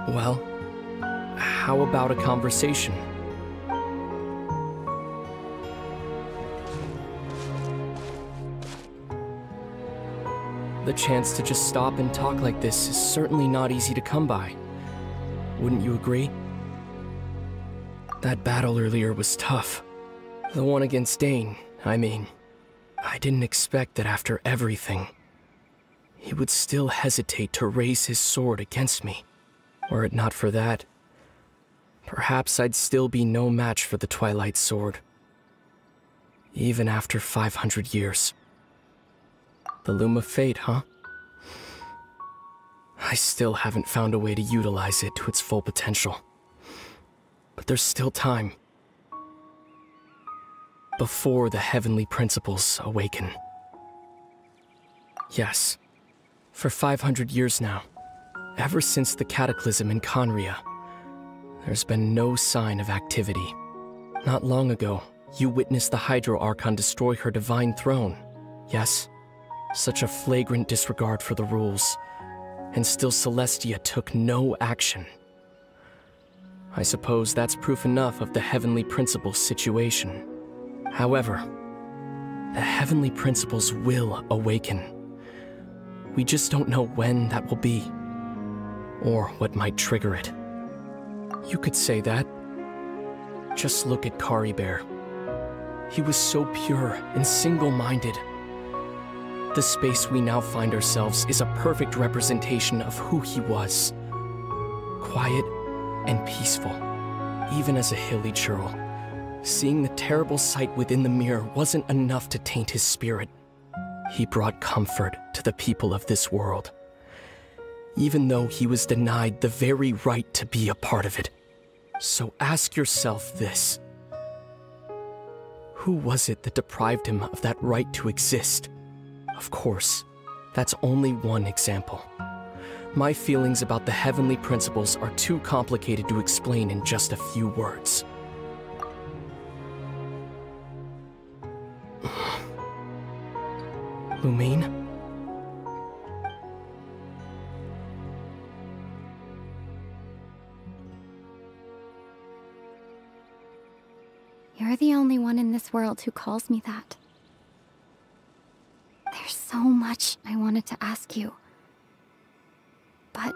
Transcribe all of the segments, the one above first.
Well, how about a conversation? The chance to just stop and talk like this is certainly not easy to come by. Wouldn't you agree? That battle earlier was tough. The one against Dane, I mean. I didn't expect that after everything, he would still hesitate to raise his sword against me. Were it not for that, perhaps I'd still be no match for the Twilight Sword. Even after 500 years. The Loom of Fate, huh? I still haven't found a way to utilize it to its full potential. But there's still time. Before the heavenly principles awaken. Yes, for 500 years now, ever since the cataclysm in Khaenri'ah, there's been no sign of activity. Not long ago, you witnessed the Hydro Archon destroy her divine throne, yes? Such a flagrant disregard for the rules, and still Celestia took no action. I suppose that's proof enough of the heavenly principles situation. However, the heavenly principles will awaken. We just don't know when that will be, or what might trigger it. You could say that. Just look at Khaenri'ah. He was so pure and single-minded. The space we now find ourselves is a perfect representation of who he was. Quiet and peaceful, even as a hilly churl. Seeing the terrible sight within the mirror wasn't enough to taint his spirit. He brought comfort to the people of this world, even though he was denied the very right to be a part of it. So ask yourself this. Who was it that deprived him of that right to exist? Of course, that's only one example. My feelings about the heavenly principles are too complicated to explain in just a few words. Lumine? You're the only one in this world who calls me that. There's so much I wanted to ask you. But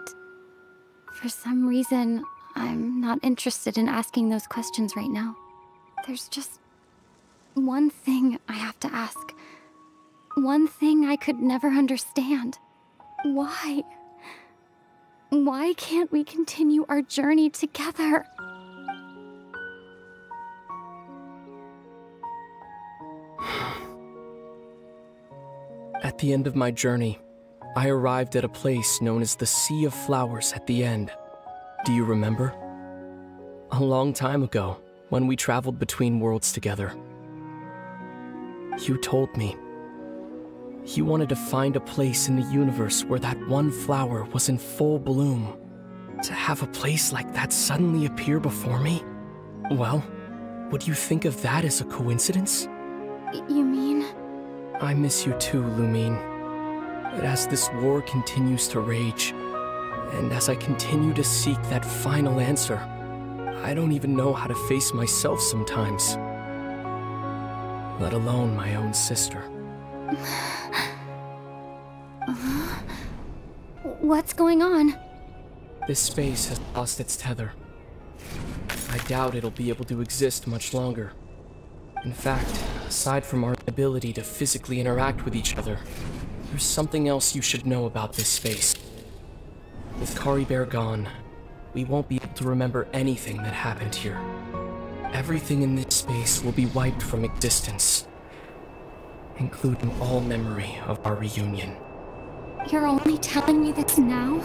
for some reason, I'm not interested in asking those questions right now. There's just one thing I have to ask. One thing I could never understand. Why? Why can't we continue our journey together? At the end of my journey, I arrived at a place known as the Sea of Flowers at the end. Do you remember? A long time ago, when we traveled between worlds together. You told me you wanted to find a place in the universe where that one flower was in full bloom. To have a place like that suddenly appear before me? Well, would you think of that as a coincidence? You mean? I miss you too, Lumine. But as this war continues to rage, and as I continue to seek that final answer, I don't even know how to face myself sometimes. Let alone my own sister. What's going on? This space has lost its tether. I doubt it'll be able to exist much longer. In fact, aside from our ability to physically interact with each other, there's something else you should know about this space. With Khaenri'ah gone, we won't be able to remember anything that happened here. Everything in this space will be wiped from existence, including all memory of our reunion. You're only telling me this now?